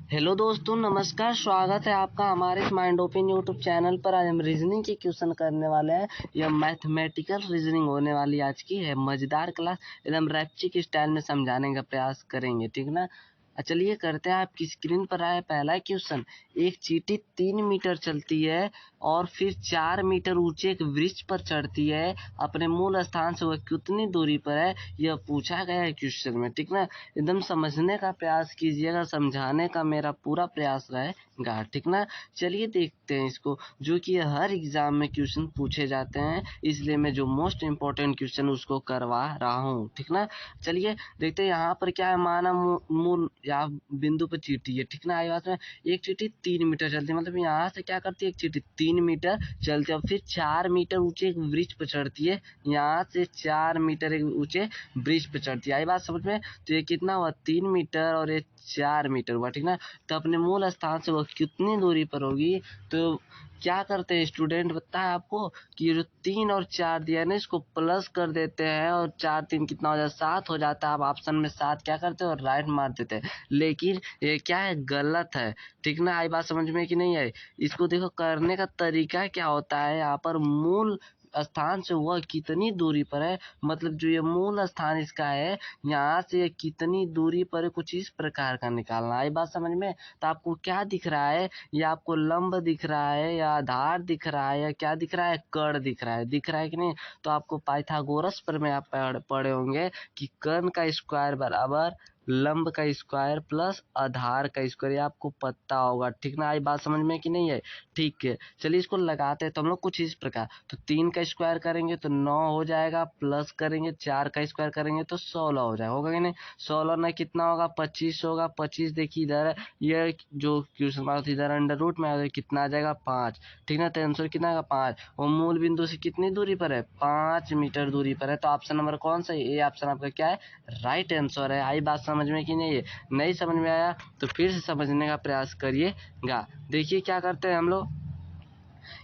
Hello दोस्तों, नमस्कार। स्वागत है आपका हमारे इस माइंड ओपन यूट्यूब चैनल पर। आज हम रीजनिंग के क्वेश्चन करने वाले हैं। यह मैथमेटिकल रीजनिंग होने वाली आज की है। मज़ेदार क्लास, एकदम रैप्चिक स्टाइल में समझाने का प्रयास करेंगे, ठीक ना। चलिए करते हैं। आपकी स्क्रीन पर आए पहला क्वेश्चन। एक चींटी 3 मीटर चलती है और फिर 4 मीटर ऊंचे एक वृक्ष पर चढ़ती है। अपने मूल स्थान से वह कितनी दूरी पर है, यह पूछा गया है क्वेश्चन में, ठीक ना। एकदम समझने का प्रयास कीजिएगा, समझाने का मेरा पूरा प्रयास रहेगा, ठीक ना। चलिए देखते हैं इसको, जो कि हर एग्जाम में क्वेश्चन पूछे जाते हैं, इसलिए मैं जो मोस्ट इम्पोर्टेंट क्वेश्चन उसको करवा रहा हूँ, ठीक ना। चलिए देखते हैं यहाँ पर क्या है। माना मूल या बिंदु पर चींटी है, ठीक ना। आई बात में एक चींटी 3 मीटर चलती है, मतलब यहाँ से क्या करती है, एक चींटी 3 मीटर चलती है और फिर 4 मीटर ऊंचे एक वृक्ष पर चढ़ती है। यहाँ से 4 मीटर एक ऊंचे वृक्ष पे चढ़ती है। आई बात समझ में। तो ये कितना हुआ, 3 मीटर और ये 4 मीटर हुआ, ठीक ना। तो अपने मूल स्थान से वो कितनी दूरी पर होगी। तो क्या करते हैं स्टूडेंट, पता है आपको कि ये जो 3 और 4 दिया है ना, इसको प्लस कर देते हैं और 4 3 कितना हो जाता है, 7 हो जाता है। आप ऑप्शन में 7 क्या करते हो, राइट मार देते हैं। लेकिन ये क्या है, गलत है, ठीक ना। आई बात समझ में कि नहीं आई। इसको देखो, करने का तरीका क्या होता है। यहाँ पर मूल स्थान से वह कितनी दूरी पर है, मतलब जो ये मूल स्थान इसका है, यहाँ से कितनी दूरी पर है, कुछ इस प्रकार का निकालना। आई बात समझ में। तो आपको क्या दिख रहा है, या आपको लंब दिख रहा है, या आधार दिख रहा है, या क्या दिख रहा है, कर्ण दिख रहा है कि नहीं। तो आपको पाइथागोरस पर में आप पढ़े होंगे कि कर्ण का स्क्वायर बराबर लंब का स्क्वायर प्लस आधार का स्क्वायर, ये आपको पता होगा, ठीक ना। आई बात समझ में कि नहीं है। ठीक है, चलिए इसको लगाते हैं। तो हम लोग कुछ इस प्रकार, तो 3 का स्क्वायर करेंगे तो 9 हो जाएगा, प्लस करेंगे 4 का स्क्वायर करेंगे तो 16 हो जाएगा, होगा कि नहीं। 16 में कितना होगा, 25 होगा। 25 देखिए इधर, ये जो क्वेश्चन मार्क इधर अंडर रूट में कितना आ जाएगा, 5, ठीक ना। तो आंसर कितना आएगा, 5। और मूल बिंदु से कितनी दूरी पर है, 5 मीटर दूरी पर है। तो ऑप्शन नंबर कौन सा है, ये ऑप्शन आपका क्या है, राइट आंसर है। आई बात समझ में कि नहीं है। नहीं समझ में आया तो फिर से समझने का प्रयास करिएगा। देखिए क्या करते हैं हम लोग।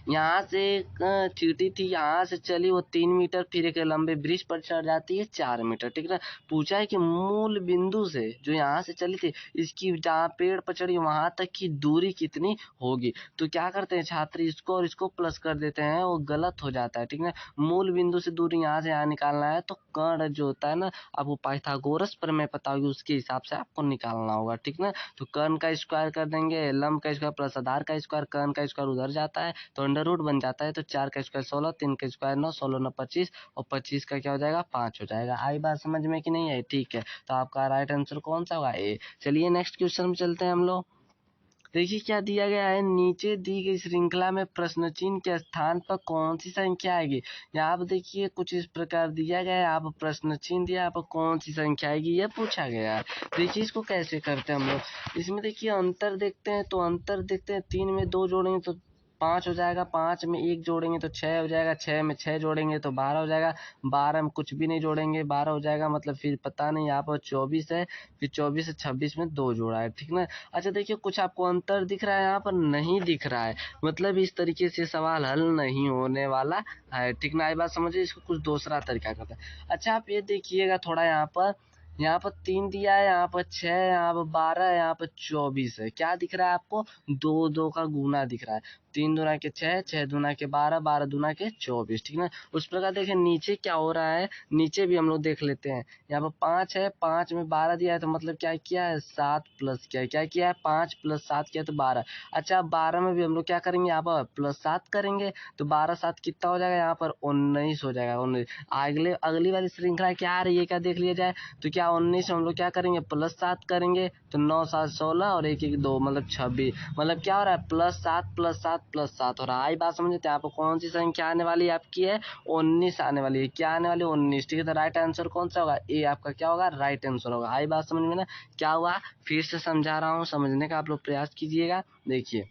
यहाँ से एक चींटी थी, यहाँ से चली वो 3 मीटर, फिर एक लंबे वृक्ष पर चढ़ जाती है 4 मीटर, ठीक ना। पूछा है कि मूल बिंदु से जो यहाँ से चली थी, इसकी जहाँ पेड़ पर चढ़ी वहां तक की दूरी कितनी होगी। तो क्या करते हैं छात्र, इसको और इसको प्लस कर देते हैं, वो गलत हो जाता है, ठीक ना। मूल बिंदु से दूरी यहाँ से यहाँ निकालना है, तो कर्ण जो होता है ना, आपको पाइथागोरस पर मैं पता होगी, उसके हिसाब से आपको निकालना होगा, ठीक ना। तो कर्ण का स्क्वायर कर देंगे, लंब का स्क्वायर प्लस आधार का स्क्वायर, कर्ण का स्क्वायर उधर जाता है तो अंडर रूट बन जाता है। तो 4 का स्क्वायर 16, 3 का स्क्वायर 9, 16 9 25, और 25 का क्या हो जाएगा, 5 हो जाएगा। आई बात समझ में कि नहीं आई, ठीक है। तो आपका राइट आंसर कौन सा होगा, ए। चलिए नेक्स्ट क्वेश्चन में चलते हैं हम लोग। देखिए क्या दिया गया है, नीचे दी गई श्रृंखला में प्रश्न चिन्ह के स्थान पर कौन सी संख्या आएगी। यहाँ पर देखिए कुछ इस प्रकार दिया गया है, आप प्रश्न चिन्ह दिया, आप कौन सी संख्या आएगी यह पूछा गया है। देखिए इसको कैसे करते हैं हम लोग। इसमें देखिए अंतर देखते हैं, तो अंतर देखते हैं, 3 में 2 जोड़ेंगे तो 5 हो जाएगा, 5 में 1 जोड़ेंगे तो 6 हो जाएगा, 6 में 6 जोड़ेंगे तो 12 हो जाएगा, 12 में कुछ भी नहीं जोड़ेंगे 12 हो जाएगा, मतलब फिर पता नहीं, यहाँ पर 24 है, फिर 24 से 26 में 2 जोड़ा है, ठीक ना। अच्छा देखिए कुछ आपको अंतर दिख रहा है, यहाँ पर नहीं दिख रहा है, मतलब इस तरीके से सवाल हल नहीं होने वाला है, ठीक ना। ये बात समझिए, इसको कुछ दूसरा तरीका करता है। अच्छा आप ये देखिएगा थोड़ा, यहाँ पर 3 दिया है, यहाँ पर 6, यहाँ पर 12, यहाँ पर 24 है। क्या दिख रहा है आपको, 2 2 का गुना दिख रहा है। 3 दूना के 6, 6 दूना के 12, 12 दूना के 24, ठीक ना। उस प्रकार देखिए नीचे क्या हो रहा है, नीचे भी हम लोग देख लेते हैं। यहाँ पर 5 है, 5 में 12 दिया है, तो मतलब क्या किया है, 7 प्लस किया है, क्या किया है, 5 प्लस 7 किया तो 12। अच्छा 12 में भी हम लोग क्या करेंगे, यहाँ पर प्लस 7 करेंगे, तो 12 7 कितना हो जाएगा, यहाँ पर 19 हो जाएगा, 19। अगले अगली वाली श्रृंखला क्या आ रही है, क्या देख लिया जाए। तो क्या 19 हम लोग क्या करेंगे, प्लस 7 करेंगे, तो 9 7 16 और 1 1 2 मतलब 26, मतलब क्या हो रहा है, प्लस 7 प्लस 7 प्लस 7 हो रहा है। आई बात समझे। तो यहाँ पर कौन सी संख्या आने वाली है, आपकी है 19 आने वाली है। क्या आने वाली है, 19, ठीक है। तो राइट आंसर कौन सा होगा, ए आपका क्या होगा, राइट आंसर होगा। आई बात समझ में ना। क्या हुआ, फिर से समझा रहा हूँ, समझने का आप लोग प्रयास कीजिएगा। देखिए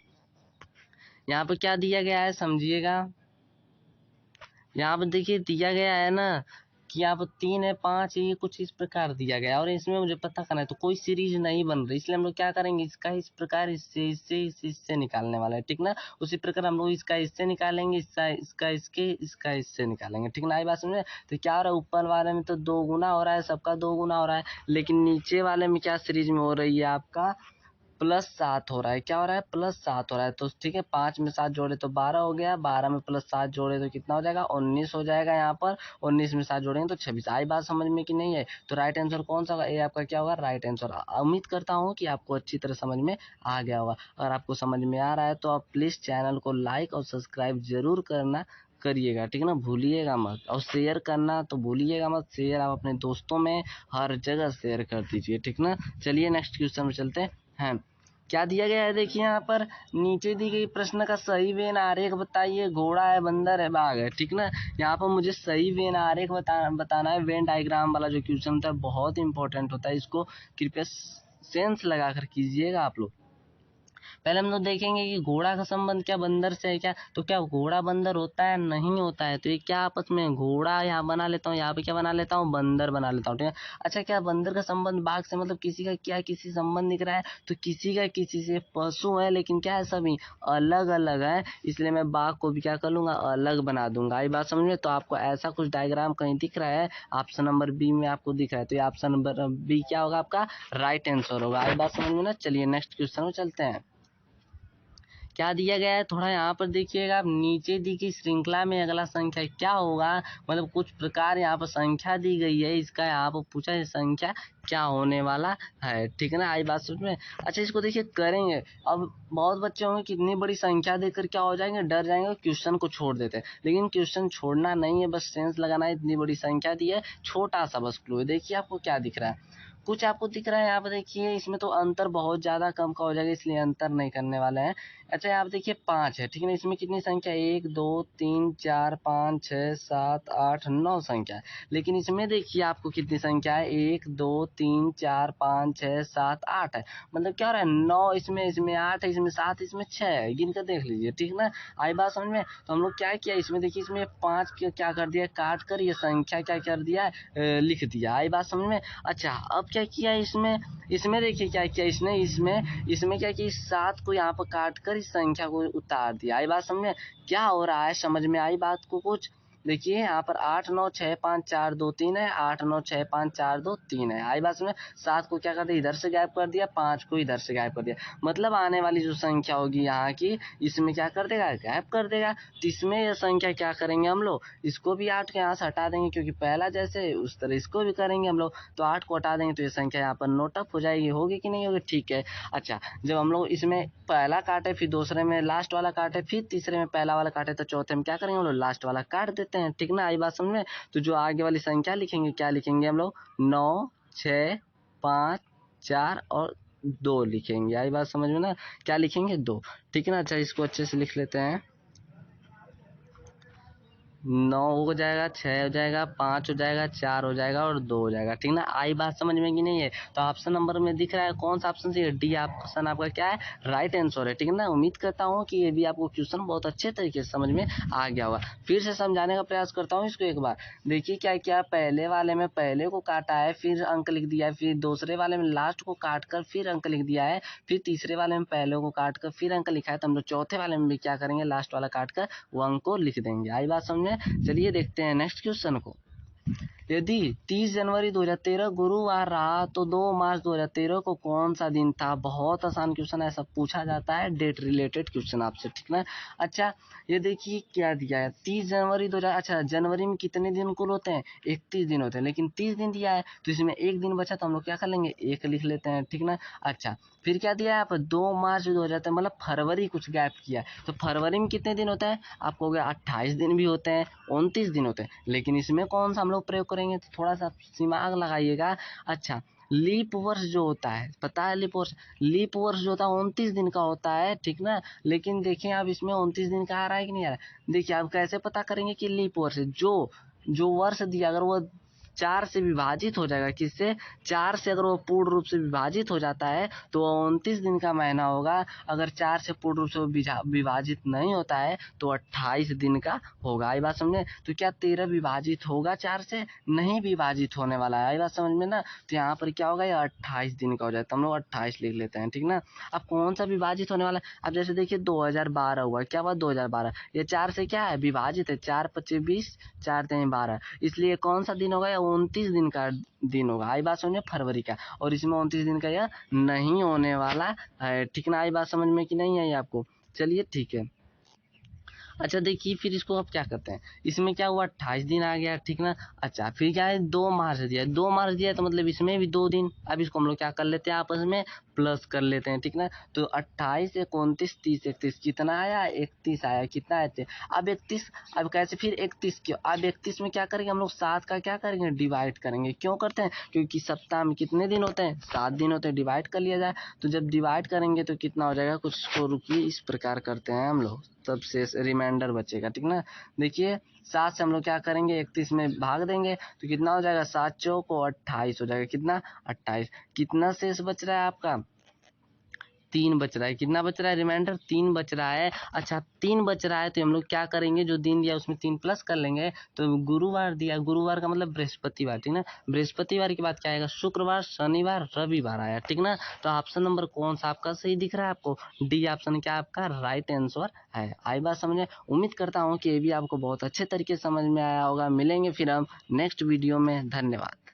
यहाँ पर क्या दिया गया है, समझिएगा। यहाँ पर देखिए दिया गया है ना कि यहाँ पर 3 है, 5 है, ये कुछ इस प्रकार दिया गया है, और इसमें मुझे पता करना है, तो कोई सीरीज नहीं बन रही, इसलिए हम लोग क्या करेंगे, इसका इस प्रकार इससे निकालने वाला है, ठीक ना। उसी प्रकार हम लोग इसका इससे निकालेंगे, इसका इससे निकालेंगे, ठीक ना। आई बात समझे। तो क्या हो रहा है, ऊपर वाले में तो 2 गुना हो रहा है, सबका 2 गुना हो रहा है, लेकिन नीचे वाले में क्या सीरीज में हो रही है आपका +7 हो रहा है। क्या हो रहा है? +7 हो रहा है। तो ठीक है, 5 में 7 जोड़े तो 12 हो गया, 12 में +7 जोड़े तो कितना हो जाएगा? 19 हो जाएगा यहाँ पर। 19 में 7 जोड़ेंगे तो 26। आई बात समझ में कि नहीं है? तो राइट आंसर कौन सा होगा? ये आपका क्या होगा? Right answer. उम्मीद करता हूँ कि आपको अच्छी तरह समझ में आ गया होगा। अगर आपको समझ में आ रहा है तो आप प्लीज़ चैनल को लाइक और सब्सक्राइब जरूर करना करिएगा, ठीक है ना? भूलिएगा मत। और शेयर करना तो भूलिएगा मत। शेयर आप अपने दोस्तों में हर जगह शेयर कर दीजिए, ठीक ना? चलिए नेक्स्ट क्वेश्चन में चलते हैं। क्या दिया गया है? देखिए यहाँ पर नीचे दी गई प्रश्न का सही वेन आरेख बताइए। घोड़ा है, बंदर है, बाघ है, ठीक ना? यहाँ पर मुझे सही वेन आरेख बताना है। वेन डायग्राम वाला जो क्वेश्चन होता है बहुत इंपॉर्टेंट होता है, इसको कृपया सेंस लगा कर कीजिएगा आप लोग। पहले हम लोग देखेंगे कि घोड़ा का संबंध क्या बंदर से है क्या? तो क्या घोड़ा बंदर होता है? नहीं होता है। तो ये क्या आपस में घोड़ा यहाँ बना लेता हूँ, यहाँ पे क्या बना लेता हूँ? बंदर बना लेता हूँ, ठीक है? अच्छा, क्या बंदर का संबंध बाघ से, मतलब किसी का क्या किसी संबंध दिख रहा है? तो किसी का किसी से पशु है, लेकिन क्या है? सभी अलग अलग है, इसलिए मैं बाघ को भी क्या कर लूंगा? अलग बना दूंगा। आई बात समझ में? तो आपको ऐसा कुछ डायग्राम कहीं दिख रहा है? ऑप्शन नंबर बी में आपको दिख रहा है, तो ये ऑप्शन नंबर बी क्या होगा? आपका राइट आंसर होगा। आई बात समझ में ना? चलिए नेक्स्ट क्वेश्चन में चलते हैं। क्या दिया गया है? थोड़ा यहाँ पर देखिएगा, आप नीचे दी गई श्रृंखला में अगला संख्या क्या होगा? मतलब कुछ प्रकार यहाँ पर संख्या दी गई है, इसका यहाँ पर पूछा है संख्या क्या होने वाला है, ठीक है ना? आई बात समझ में? अच्छा, इसको देखिए करेंगे। अब बहुत बच्चे होंगे कितनी बड़ी संख्या देकर क्या हो जाएंगे? डर जाएंगे, क्वेश्चन को छोड़ देते हैं। लेकिन क्वेश्चन छोड़ना नहीं है, बस सेंस लगाना है। इतनी बड़ी संख्या दी है, छोटा सा बस क्लू है। देखिए आपको क्या दिख रहा है? कुछ आपको दिख रहा है यहाँ पर? देखिए इसमें तो अंतर बहुत ज्यादा कम का हो जाएगा, इसलिए अंतर नहीं करने वाले हैं। अच्छा, यहाँ पे देखिए 5 है, ठीक है ना? इसमें कितनी संख्या? 1 2 3 4 5 6 7 8 9 संख्या है। लेकिन इसमें देखिए आपको कितनी संख्या है? 1 2 3 4 5 6 7 8 है। मतलब क्या हो रहा है? 9 इसमें, इसमें 8 है, इसमें 7, इसमें 6 है। गिन कर देख लीजिए, ठीक ना? आई बात समझ में? तो हम लोग क्या किया इसमें? देखिए इसमें 5 क्या कर दिया? काट कर ये संख्या क्या कर दिया? लिख दिया। आई बात समझ में? अच्छा, अब क्या किया इसमें? इसमें देखिए क्या किया इसने? इसमें क्या किया? इस 7 को यहाँ पर काट कर इस संख्या को उतार दिया। आई बात समझ में? क्या हो रहा है? समझ में आई बात को कुछ? देखिए यहाँ पर 8 9 6 5 4 2 3 है, 8 9 6 5 4 2 3 है। आई बात समझ में? 7 को क्या कर दिया? इधर से गायब कर दिया, 5 को इधर से गायब कर दिया। मतलब आने वाली जो संख्या होगी यहाँ की, इसमें क्या कर देगा? गायब कर देगा। तो इसमें यह संख्या क्या करेंगे हम लोग? इसको भी 8 के यहाँ से हटा देंगे, क्योंकि पहला जैसे उस तरह इसको भी करेंगे हम लोग। तो 8 को हटा देंगे तो ये संख्या यहाँ पर नोट अप हो जाएगी। होगी कि नहीं होगी? ठीक है। अच्छा, जब हम लोग इसमें पहला काटे, फिर दूसरे में लास्ट वाला काटे, फिर तीसरे में पहला वाला काटे, तो चौथे में क्या करेंगे हम लोग? लास्ट वाला काट देते हैं, ठीक ना? आई बात समझ में? तो जो आगे वाली संख्या लिखेंगे, क्या लिखेंगे हम लोग? 9 6 5 4 और 2 लिखेंगे। आई बात समझ में ना? क्या लिखेंगे? 2, ठीक है ना? अच्छा, इसको अच्छे से लिख लेते हैं। 9 हो जाएगा, 6 हो जाएगा, 5 हो जाएगा, 4 हो जाएगा और 2 हो जाएगा, ठीक ना? आई बात समझ में कि नहीं है? तो ऑप्शन नंबर में दिख रहा है कौन सा ऑप्शन से? डी ऑप्शन आपका क्या है? राइट आंसर है, ठीक है ना? उम्मीद करता हूँ कि ये भी आपको क्वेश्चन बहुत अच्छे तरीके से समझ में आ गया होगा। फिर से समझाने का प्रयास करता हूँ इसको एक बार। देखिए क्या क्या, पहले वाले में पहले को काटा है, फिर अंक लिख दिया है, फिर दूसरे वाले में लास्ट को काट कर फिर अंक लिख दिया है, फिर तीसरे वाले में पहले को काट कर फिर अंक लिखा है। तो हम लोग चौथे वाले में भी क्या करेंगे? लास्ट वाला काट कर वो अंक को लिख देंगे। आई बात समझ में? चलिए देखते हैं नेक्स्ट क्वेश्चन को। यदि 30 जनवरी 2013 गुरुवार रहा तो 2 मार्च 2013 को कौन सा दिन था? बहुत आसान क्वेश्चन है, सब पूछा जाता है, डेट रिलेटेड क्वेश्चन आपसे, ठीक ना? अच्छा, ये देखिए क्या दिया है? 30 जनवरी 2000। अच्छा, जनवरी में कितने दिन कुल होते हैं? 31 दिन होते हैं, लेकिन 30 दिन दिया है तो इसमें एक दिन बचा, तो हम लोग क्या कर लेंगे? 1 लिख लेते हैं, ठीक ना? अच्छा, फिर क्या दिया है यहाँ पर? 2 मार्च 2013, मतलब फरवरी कुछ गैप किया है। तो फरवरी में कितने दिन होता है? आपको हो गया 28 दिन भी होते हैं, 29 दिन होते हैं, लेकिन इसमें कौन सा हम लोग प्रयोग करेंगे? तो थोड़ा सा दिमाग लगाइएगा। अच्छा, लीप वर्ष जो होता है, पता है लीप वर्ष? लीप वर्ष जो होता है 29 दिन का होता है, ठीक ना? लेकिन देखिए आप इसमें 29 दिन का आ रहा है कि नहीं आ रहा है? देखिए आप कैसे पता करेंगे कि लीप वर्ष है? जो वर्ष दिया, अगर वो 4 से विभाजित हो जाएगा, किससे? 4 से अगर वो पूर्ण रूप से विभाजित हो जाता है तो वो 29 दिन का महीना होगा। अगर 4 से पूर्ण रूप से विभाजित नहीं होता है तो 28 दिन का होगा। आई बात समझे? तो क्या 13 विभाजित होगा 4 से? नहीं विभाजित होने वाला है। आई बात समझ में ना? तो यहाँ पर क्या होगा? ये 28 दिन का हो जाता है, हम लोग 28 लिख लेते हैं, ठीक ना? अब कौन सा विभाजित होने वाला है? अब जैसे देखिए 2012 हुआ, क्या हुआ? 2012, ये 4 से क्या है? विभाजित है, 4 25 20, 4 3 12, इसलिए कौन सा दिन होगा? 29 दिन का दिन होगा। आई बात समझ में, फरवरी का, और इसमें 29 दिन का यह नहीं होने वाला है। ठीक ना, आई बात समझ में कि नहीं आई आपको? चलिए ठीक है। अच्छा देखिए, फिर इसको अब क्या करते हैं, इसमें क्या हुआ 28 दिन आ गया, ठीक ना। अच्छा फिर क्या है, 2 मार्च दिया है, 2 मार्च दिया है तो मतलब इसमें भी 2 दिन। अब इसको हम लोग क्या कर लेते हैं, आपस में प्लस कर लेते हैं, ठीक ना। तो 28, 29, 30, 31 कितना आया, 31 आया। कितना आए थे, अब 31, अब कैसे फिर 31 क्यों, अब 31 में क्या करेंगे हम लोग, 7 का क्या करेंगे, डिवाइड करेंगे। क्यों करते हैं, क्योंकि सप्ताह में कितने दिन होते हैं, 7 दिन होते हैं, डिवाइड कर लिया जाए। तो जब डिवाइड करेंगे तो कितना हो जाएगा, कुछ को रुकिए, इस प्रकार करते हैं हम लोग, तब शेष रिमाइंडर बचेगा, ठीक ना। देखिए 7 से हम लोग क्या करेंगे, 31 में भाग देंगे तो कितना हो जाएगा, 7 चौको 28 हो जाएगा। कितना, 28। कितना शेष बच रहा है आपका, 3 बच रहा है। कितना बच रहा है, रिमाइंडर 3 बच रहा है। अच्छा 3 बच रहा है तो हम लोग क्या करेंगे, जो दिन दिया उसमें 3 प्लस कर लेंगे। तो गुरुवार दिया, गुरुवार का मतलब बृहस्पतिवार, ठीक ना। बृहस्पतिवार के बाद क्या आएगा, शुक्रवार, शनिवार, रविवार आया, ठीक ना। तो ऑप्शन नंबर कौन सा आपका सही दिख रहा है आपको, डी ऑप्शन क्या आपका राइट आंसर है। आई बात समझे, उम्मीद करता हूँ कि ये भी आपको बहुत अच्छे तरीके से समझ में आया होगा। मिलेंगे फिर हम नेक्स्ट वीडियो में, धन्यवाद।